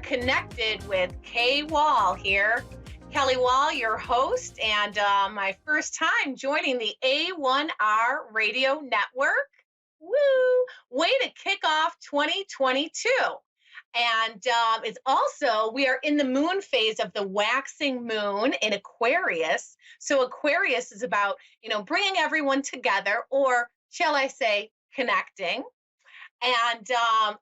connected with Kay Wahl here. Kelly Wahl, your host, and my first time joining the A1R Radio Network. Woo! Way to kick off 2022. And it's also, we are in the moon phase of the waxing moon in Aquarius. So Aquarius is about, bringing everyone together, or shall I say, connecting. And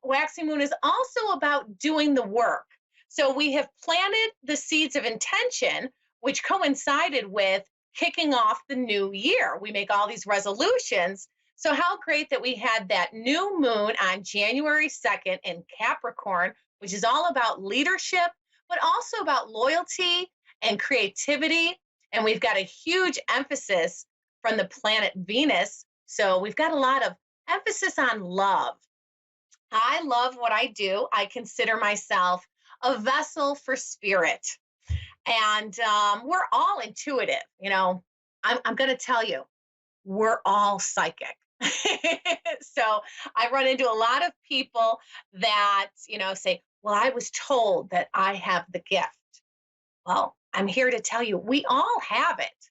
waxing moon is also about doing the work. So we have planted the seeds of intention, which coincided with kicking off the new year. We make all these resolutions. So how great that we had that new moon on January 2nd in Capricorn, which is all about leadership, but also about loyalty and creativity. And we've got a huge emphasis from the planet Venus. So we've got a lot of emphasis on love. I love what I do. I consider myself a vessel for spirit. And we're all intuitive. I'm going to tell you, we're all psychic. So I run into a lot of people that, say, well, I was told that I have the gift. Well, I'm here to tell you, we all have it.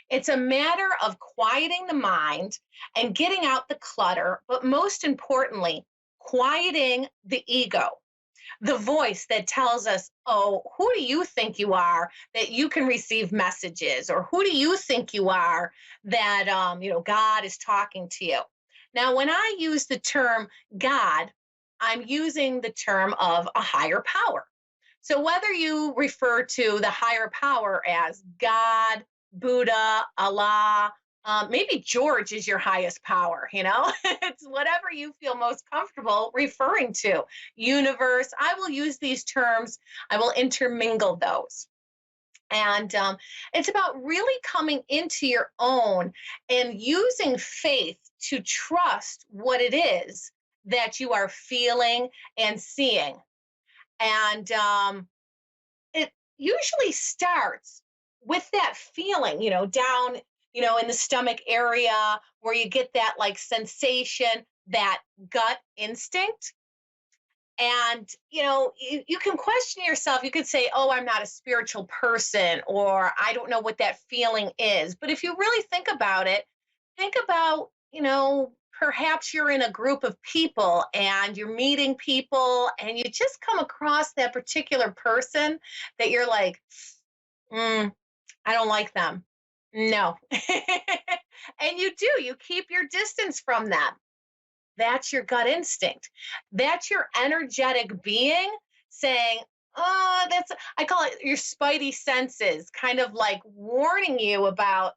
It's a matter of quieting the mind and getting out the clutter, but most importantly, quieting the ego, the voice that tells us, oh, who do you think you are that you can receive messages? Or who do you think you are that, God is talking to you? Now, when I use the term God, I'm using the term of a higher power. So whether you refer to the higher power as God, Buddha, Allah, maybe George is your highest power, it's whatever you feel most comfortable referring to. Universe, I will use these terms, I will intermingle those. And it's about really coming into your own and using faith to trust what it is that you are feeling and seeing. And it usually starts with that feeling, down, in the stomach area where you get that like sensation, that gut instinct. And, you can question yourself. You could say, oh, I'm not a spiritual person, or I don't know what that feeling is. But if you really think about it, think about, perhaps you're in a group of people and you're meeting people and you just come across that particular person that you're like, I don't like them. No. And you keep your distance from them. That's your gut instinct. That's your energetic being saying, oh, I call it your spidey senses, kind of like warning you about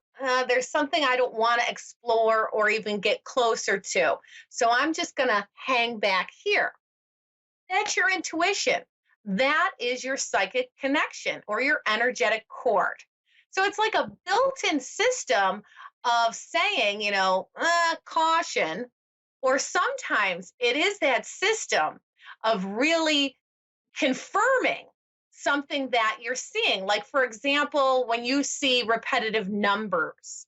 there's something I don't want to explore or even get closer to. So I'm just going to hang back here. That's your intuition. That is your psychic connection or your energetic cord. So it's like a built-in system of saying, caution, or sometimes it is that system of really confirming something that you're seeing. Like, for example, when you see repetitive numbers,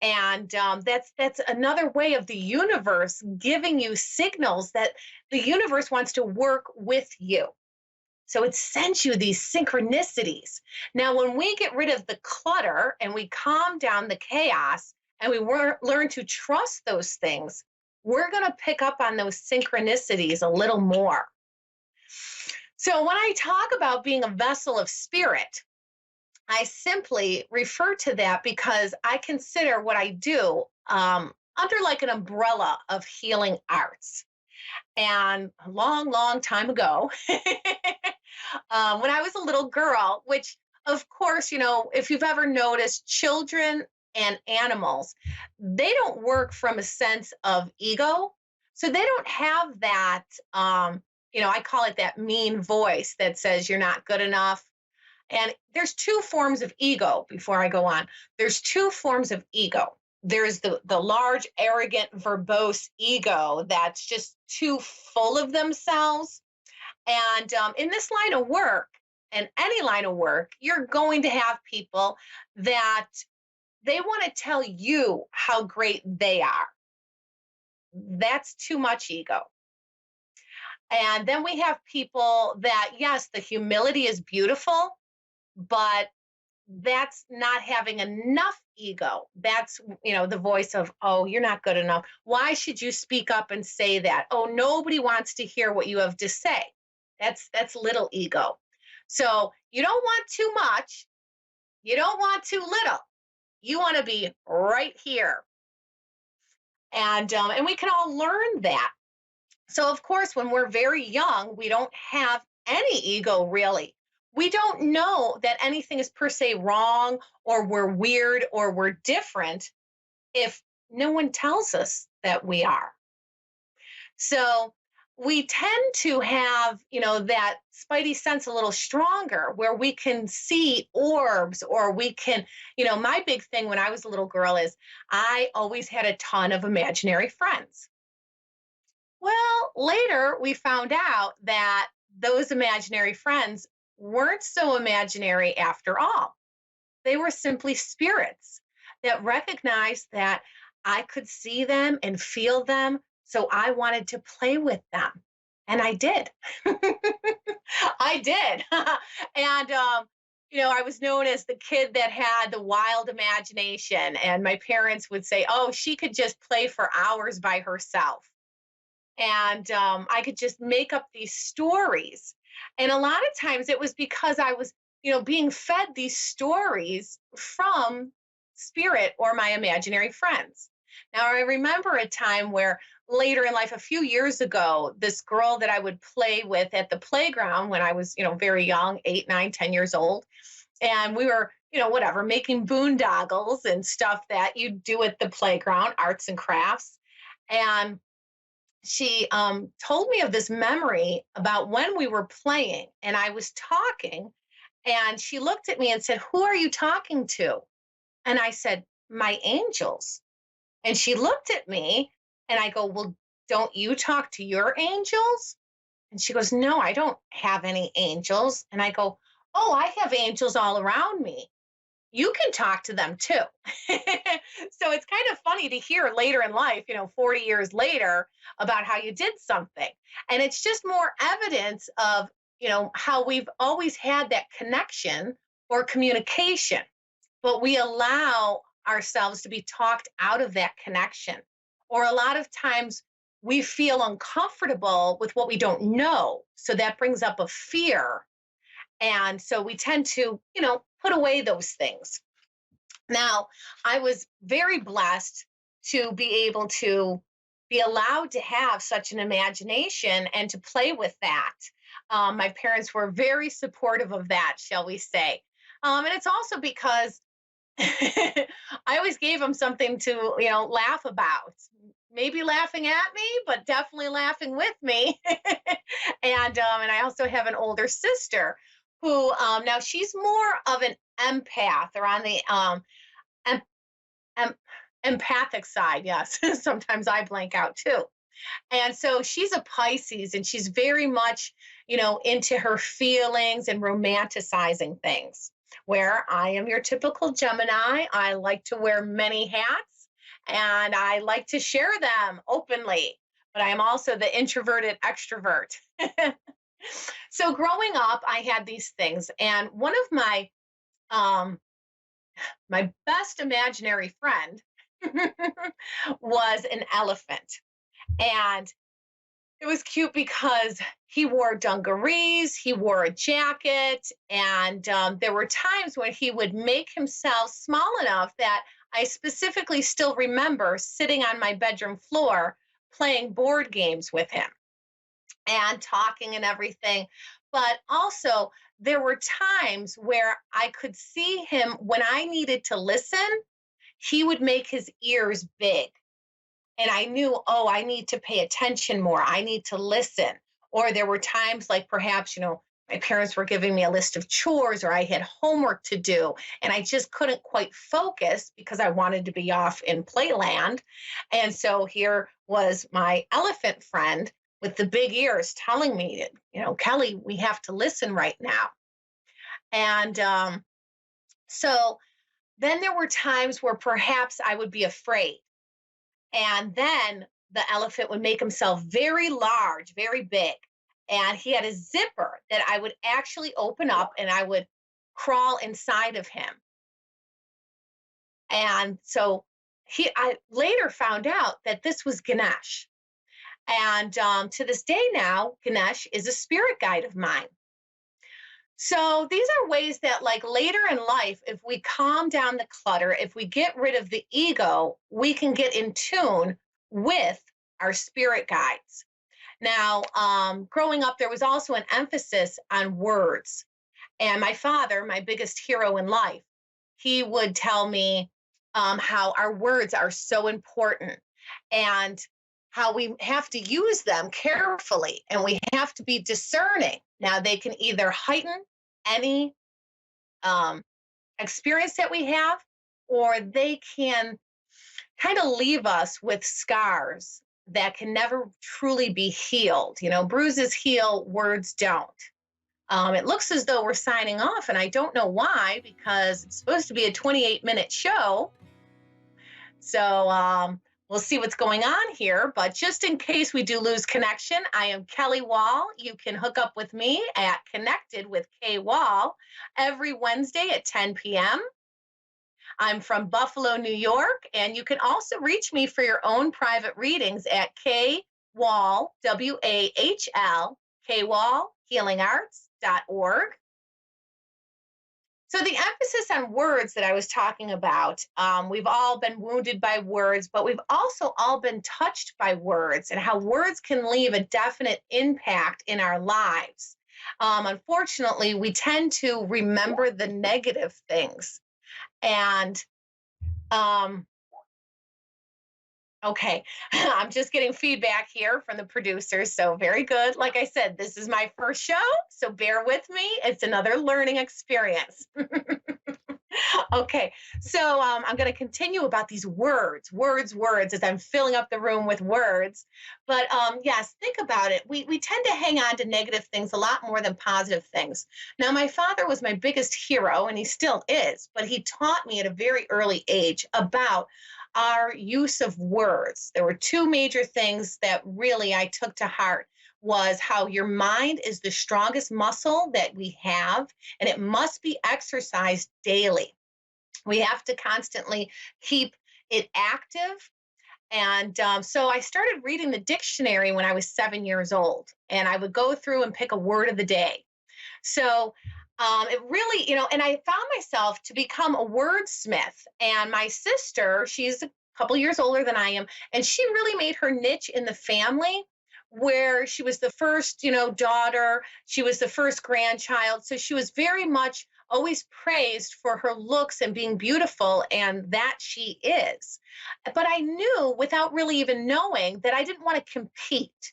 and that's another way of the universe giving you signals that the universe wants to work with you. So it sends you these synchronicities. Now, when we get rid of the clutter and we calm down the chaos and we learn to trust those things, we're going to pick up on those synchronicities a little more. So when I talk about being a vessel of spirit, I simply refer to that because I consider what I do under like an umbrella of healing arts. And a long, long time ago, when I was a little girl, which of course, if you've ever noticed, children and animals, they don't work from a sense of ego. So they don't have that, I call it that mean voice that says you're not good enough. And there's two forms of ego before I go on. There's two forms of ego. There's the large, arrogant, verbose ego that's just too full of themselves. And in this line of work, and any line of work, you're going to have people that they want to tell you how great they are. That's too much ego. And then we have people that, yes, the humility is beautiful, but that's not having enough ego. That's, the voice of, oh, you're not good enough. Why should you speak up and say that? Oh, nobody wants to hear what you have to say. That's little ego. So you don't want too much. You don't want too little. You want to be right here. And we can all learn that. So, of course, when we're very young, we don't have any ego really. We don't know that anything is per se wrong or we're weird or we're different if no one tells us that we are. So, we tend to have, that spidey sense a little stronger where we can see orbs or we can, my big thing when I was a little girl is I always had a ton of imaginary friends. Well, later we found out that those imaginary friends weren't so imaginary after all. They were simply spirits that recognized that I could see them and feel them. So I wanted to play with them. And I did. I did. And I was known as the kid that had the wild imagination. And my parents would say, oh, she could just play for hours by herself and I could just make up these stories. And a lot of times it was because I was, being fed these stories from spirit or my imaginary friends. Now, I remember a time where later in life, a few years ago, this girl that I would play with at the playground when I was, very young, 8, 9, 10 years old, and we were, whatever, making boondoggles and stuff that you do at the playground, arts and crafts. And she told me of this memory about when we were playing and I was talking, and she looked at me and said, who are you talking to? And I said, my angels. And she looked at me and I go, well, don't you talk to your angels? And she goes, no, I don't have any angels. And I go, oh, I have angels all around me. You can talk to them too. So it's kind of funny to hear later in life, 40 years later, about how you did something. And it's just more evidence of, how we've always had that connection or communication, but we allow ourselves to be talked out of that connection. Or a lot of times we feel uncomfortable with what we don't know. So that brings up a fear, and so we tend to, put away those things. Now, I was very blessed to be able to be allowed to have such an imagination and to play with that. My parents were very supportive of that, shall we say. And it's also because I always gave them something to, laugh about. Maybe laughing at me, but definitely laughing with me. And I also have an older sister who now she's more of an empath or on the em- em- empathic side. Yes, sometimes I blank out too. And so she's a Pisces and she's very much, into her feelings and romanticizing things. Where I am your typical Gemini, I like to wear many hats and I like to share them openly. But I am also the introverted extrovert. So growing up, I had these things, and one of um, my best imaginary friend was an elephant, and it was cute because he wore dungarees, he wore a jacket, and there were times when he would make himself small enough that I specifically still remember sitting on my bedroom floor playing board games with him and talking and everything. But also, there were times where I could see him when I needed to listen, he would make his ears big. And I knew, oh, I need to pay attention more. I need to listen. Or there were times like perhaps, my parents were giving me a list of chores or I had homework to do and I just couldn't quite focus because I wanted to be off in playland. And so here was my elephant friend with the big ears telling me, Kelly, we have to listen right now. And so then there were times where perhaps I would be afraid. And then the elephant would make himself very large, very big. And he had a zipper that I would actually open up and I would crawl inside of him. And so I later found out that this was Ganesh. And to this day now, Ganesh is a spirit guide of mine. So these are ways that, like later in life, if we calm down the clutter, if we get rid of the ego, we can get in tune with our spirit guides. Now, growing up, there was also an emphasis on words. And my father, my biggest hero in life, he would tell me how our words are so important and how we have to use them carefully and we have to be discerning. Now, they can either heighten any um, experience that we have, or they can kind of leave us with scars that can never truly be healed. You know, bruises heal, words don't. It looks as though we're signing off, and I don't know why, because it's supposed to be a 28-minute show. So we'll see what's going on here. But just in case we do lose connection, I am Kelly Wahl. You can hook up with me at Connected with K Wahl every Wednesday at 10 p.m. I'm from Buffalo, New York, and you can also reach me for your own private readings at KWahl, WAHL, KWahl, healingarts.org. So the emphasis on words that I was talking about, we've all been wounded by words, but we've also all been touched by words and how words can leave a definite impact in our lives. Unfortunately, we tend to remember the negative things. And okay, I'm just getting feedback here from the producers. So very good. Like I said, this is my first show, so bear with me. It's another learning experience. Okay, so I'm going to continue about these words, as I'm filling up the room with words. But yes, think about it. We tend to hang on to negative things a lot more than positive things. Now, my father was my biggest hero, and he still is, but he taught me at a very early age about our use of words. There were two major things that really I took to heart was how your mind is the strongest muscle that we have, and it must be exercised daily. We have to constantly keep it active. And so I started reading the dictionary when I was 7 years old, and I would go through and pick a word of the day. So it really, and I found myself to become a wordsmith. And my sister, she's a couple years older than I am, and she really made her niche in the family where she was the first, daughter, she was the first grandchild. So she was very much always praised for her looks and being beautiful, and that she is. But I knew without really even knowing that I didn't want to compete.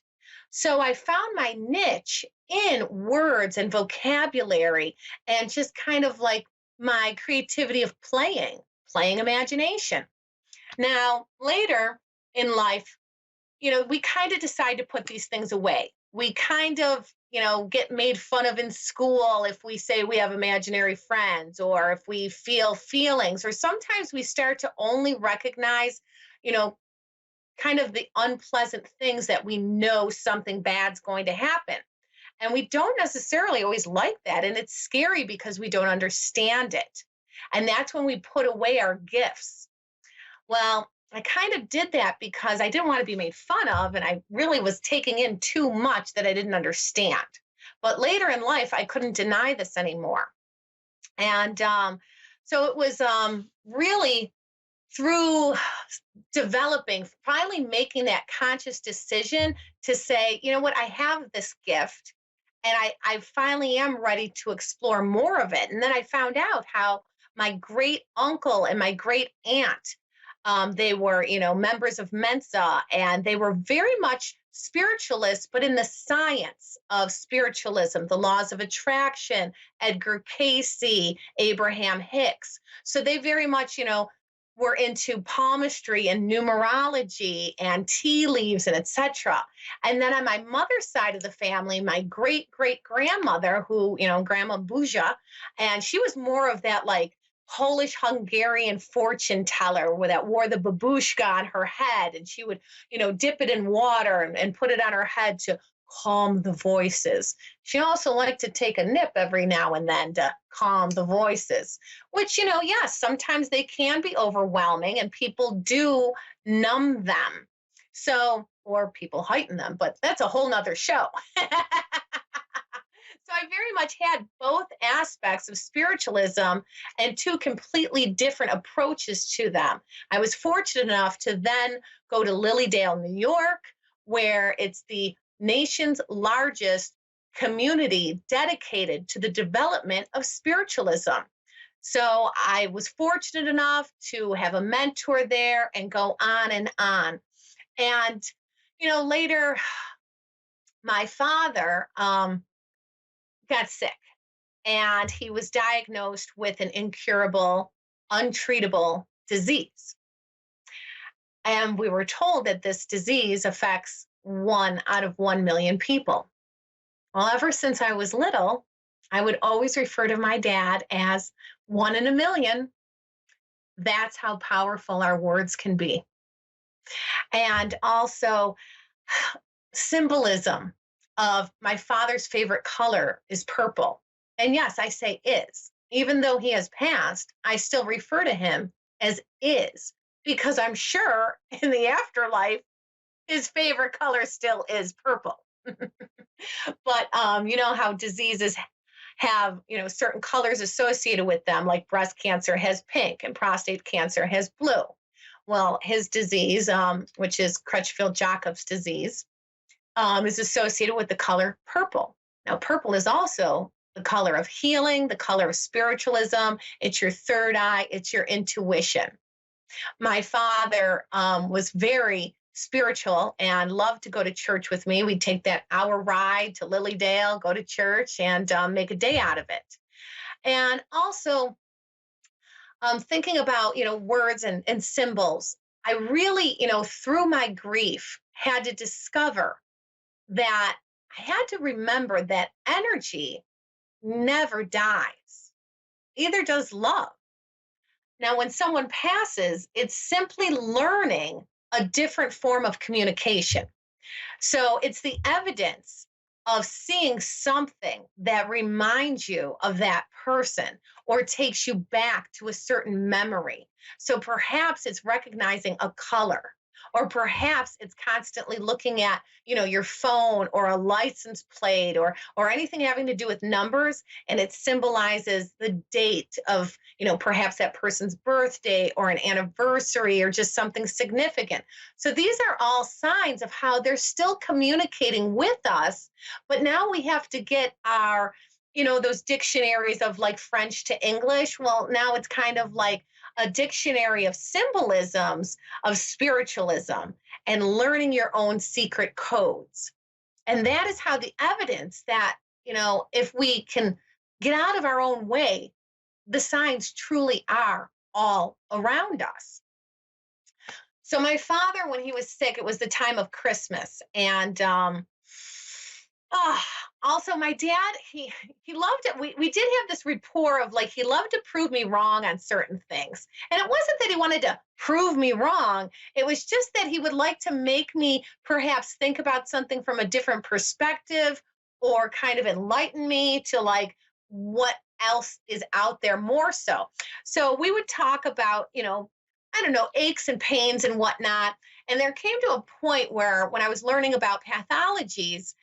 So I found my niche in words and vocabulary and just kind of like my creativity of playing imagination. Now, later in life, we kind of decide to put these things away. We kind of, get made fun of in school if we say we have imaginary friends or if we feel feelings, or sometimes we start to only recognize, kind of the unpleasant things that we know something bad's going to happen. And we don't necessarily always like that. And it's scary because we don't understand it. And that's when we put away our gifts. Well, I kind of did that because I didn't want to be made fun of. And I really was taking in too much that I didn't understand. But later in life, I couldn't deny this anymore. And so it was really through developing, finally making that conscious decision to say, you know what, I have this gift and I finally am ready to explore more of it. And then I found out how my great uncle and my great aunt, they were, members of Mensa, and they were very much spiritualists, but in the science of spiritualism, the laws of attraction, Edgar Cayce, Abraham Hicks. So they very much, were into palmistry and numerology and tea leaves and etc. And then on my mother's side of the family, my great great grandmother, who, Grandma Buja, and she was more of that like Polish Hungarian fortune teller that wore the babushka on her head, and she would, dip it in water and put it on her head to calm the voices. She also liked to take a nip every now and then to calm the voices, which, yes, sometimes they can be overwhelming and people do numb them. So, or people heighten them, but that's a whole nother show. So I very much had both aspects of spiritualism and two completely different approaches to them. I was fortunate enough to then go to Lilydale, New York, where it's the nation's largest community dedicated to the development of spiritualism. So I was fortunate enough to have a mentor there and go on and on. And, later, my father got sick and he was diagnosed with an incurable, untreatable disease. And we were told that this disease affects 1 out of 1 million people. Well, ever since I was little, I would always refer to my dad as 1 in 1 million. That's how powerful our words can be. And also, symbolism of my father's favorite color is purple. And yes, I say is. Even though he has passed, I still refer to him as is because I'm sure in the afterlife, his favorite color still is purple. But you know how diseases have, certain colors associated with them, like breast cancer has pink and prostate cancer has blue. Well, his disease, which is Crutchfield-Jacobs disease, is associated with the color purple. Now, purple is also the color of healing, the color of spiritualism. It's your third eye, it's your intuition. My father was very spiritual and loved to go to church with me. We'd take that hour ride to Lilydale, go to church, and make a day out of it. And also, thinking about, words and symbols, I really, through my grief, had to discover that I had to remember that energy never dies. Either does love. Now, when someone passes, it's simply learning a different form of communication. So it's the evidence of seeing something that reminds you of that person or takes you back to a certain memory. So perhaps it's recognizing a color, or perhaps it's constantly looking at, your phone or a license plate or anything having to do with numbers, and it symbolizes the date of, perhaps that person's birthday or an anniversary or just something significant. So these are all signs of how they're still communicating with us, but now we have to get our, those dictionaries of like French to English. Well, now it's kind of like a dictionary of symbolisms of spiritualism and learning your own secret codes. And that is how the evidence that, if we can get out of our own way, the signs truly are all around us. So my father, when he was sick, it was the time of Christmas. And also, my dad, he loved it. We did have this rapport of like he loved to prove me wrong on certain things. And it wasn't that he wanted to prove me wrong. It was just that he would like to make me perhaps think about something from a different perspective or kind of enlighten me to like what else is out there more so. So we would talk about, I don't know, aches and pains and whatnot. And there came to a point where when I was learning about pathologies,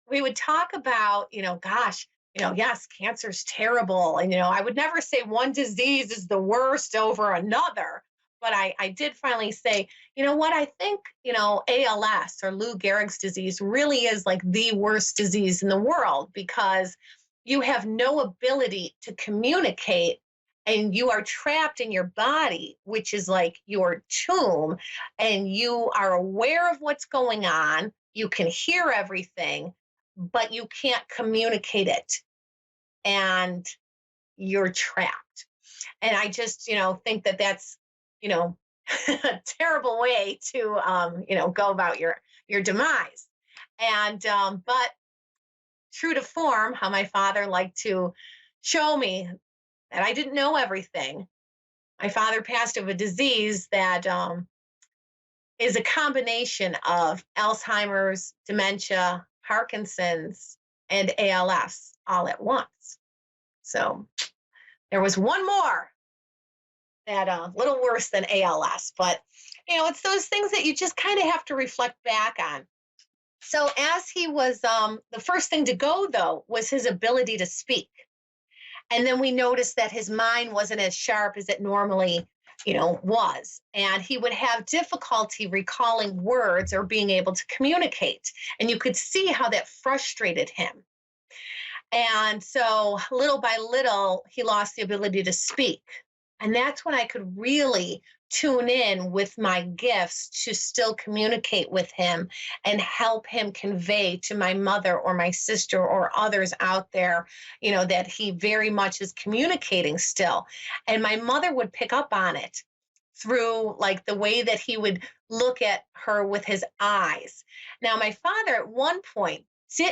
we would talk about, gosh, yes, cancer's terrible. And, I would never say one disease is the worst over another. But I did finally say, what I think, ALS or Lou Gehrig's disease really is like the worst disease in the world because you have no ability to communicate and you are trapped in your body, which is like your tomb, and you are aware of what's going on. You can hear everything, but you can't communicate it. And you're trapped. And I just, think that that's, a terrible way to, go about your demise. And, but true to form, how my father liked to show me that I didn't know everything. My father passed of a disease that is a combination of Alzheimer's, dementia, Parkinson's, and ALS all at once. So there was one more that a little worse than ALS, but it's those things that you just kind of have to reflect back on. So as he was, the first thing to go though was his ability to speak. And then we noticed that his mind wasn't as sharp as it normally, was. And he would have difficulty recalling words or being able to communicate. And you could see how that frustrated him. And so little by little, he lost the ability to speak. And that's when I could really tune in with my gifts to still communicate with him and help him convey to my mother or my sister or others out there, that he very much is communicating still. And my mother would pick up on it through like the way that he would look at her with his eyes. Now, my father at one point,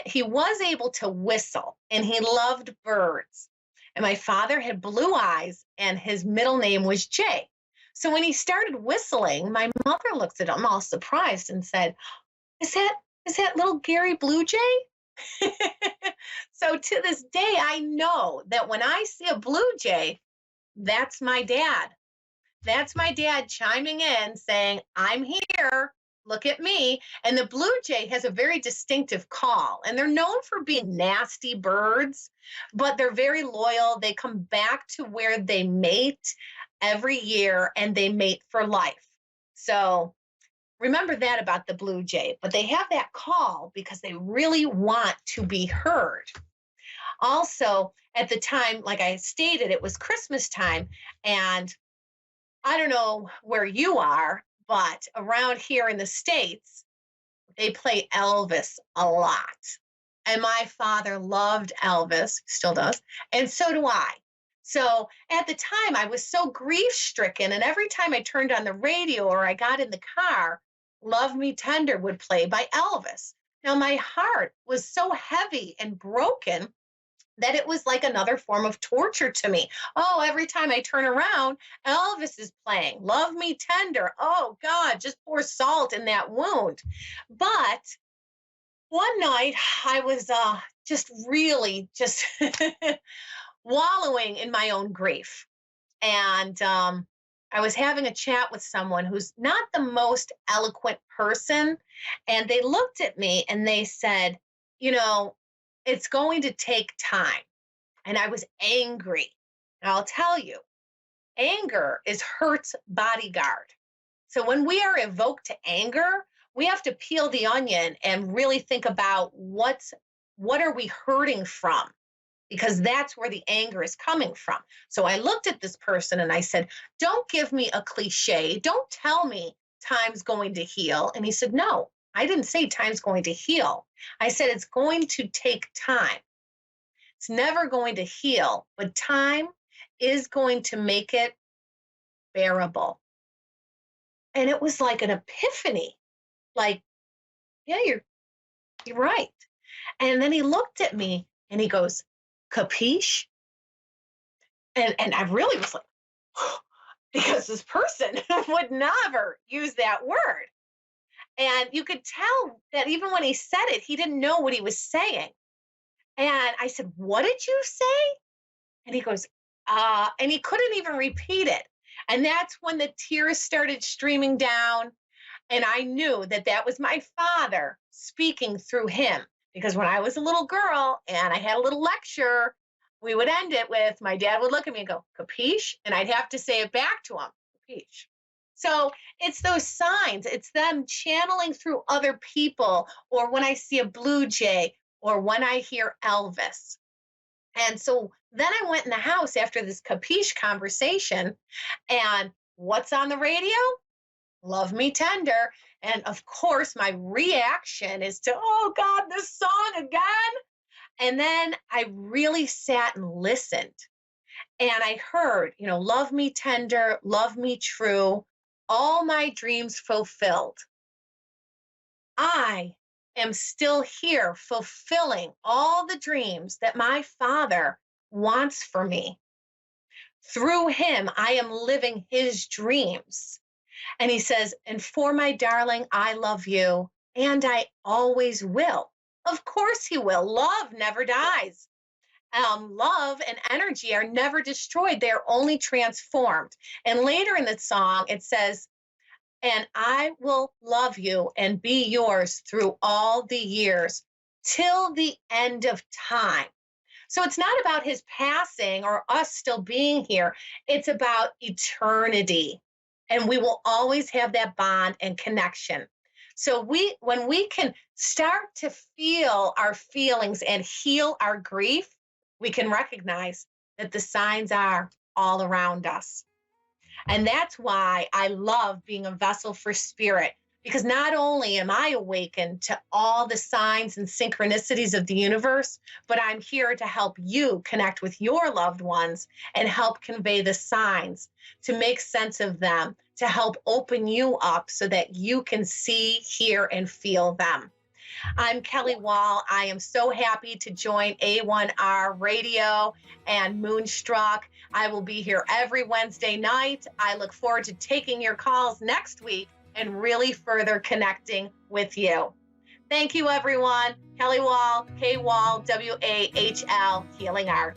he was able to whistle and he loved birds. And my father had blue eyes and his middle name was Jay. So when he started whistling, my mother looked at him all surprised and said, is that little Gary Blue Jay? So to this day, I know that when I see a blue jay, that's my dad. That's my dad chiming in saying, I'm here. Look at me. And the blue jay has a very distinctive call, and they're known for being nasty birds, but they're very loyal. They come back to where they mate every year, and they mate for life. So remember that about the blue jay, but they have that call because they really want to be heard. Also, at the time, like I stated, it was Christmas time, and I don't know where you are, but around here in the States, they play Elvis a lot. And my father loved Elvis, still does, and so do I. So at the time, I was so grief stricken. And every time I turned on the radio or I got in the car, Love Me Tender would play by Elvis. Now, my heart was so heavy and broken that it was like another form of torture to me. Oh, every time I turn around, Elvis is playing Love Me Tender. Oh, God, just pour salt in that wound. But one night I was just really just wallowing in my own grief. And I was having a chat with someone who's not the most eloquent person. And they looked at me and they said, it's going to take time. And I was angry. And I'll tell you, anger is hurt's bodyguard. So when we are evoked to anger, we have to peel the onion and really think about what are we hurting from? Because that's where the anger is coming from. So I looked at this person and I said, don't give me a cliche. Don't tell me time's going to heal. And he said, no, I didn't say time's going to heal. I said, it's going to take time. It's never going to heal, but time is going to make it bearable. And it was like an epiphany. Like, yeah, you're right. And then he looked at me and he goes, capiche? And I really was like, because this person would never use that word. And you could tell that even when he said it, he didn't know what he was saying. And I said, what did you say? And he goes, and he couldn't even repeat it. And that's when the tears started streaming down. And I knew that that was my father speaking through him. Because when I was a little girl and I had a little lecture, we would end it with, my dad would look at me and go, capiche? And I'd have to say it back to him, capiche. So it's those signs. It's them channeling through other people, or when I see a blue jay, or when I hear Elvis. And so then I went in the house after this capiche conversation, and what's on the radio? Love Me Tender. And of course, my reaction is to, oh God, this song again. And then I really sat and listened. And I heard, love me tender, love me true, all my dreams fulfilled. I am still here fulfilling all the dreams that my father wants for me. Through him, I am living his dreams. And he says, and for my darling, I love you, and I always will. Of course he will. Love never dies. Love and energy are never destroyed, they're only transformed. And later in the song, it says, and I will love you and be yours through all the years till the end of time. So it's not about his passing or us still being here. It's about eternity. And we will always have that bond and connection. So when we can start to feel our feelings and heal our grief, we can recognize that the signs are all around us. And that's why I love being a vessel for spirit, because not only am I awakened to all the signs and synchronicities of the universe, but I'm here to help you connect with your loved ones and help convey the signs, to make sense of them, to help open you up so that you can see, hear, and feel them. I'm Kelly Wahl. I am so happy to join A1R Radio and Moonstruck. I will be here every Wednesday night. I look forward to taking your calls next week and really further connecting with you. Thank you, everyone. Kelly Wahl, K Wahl, WAHL, Healing Art.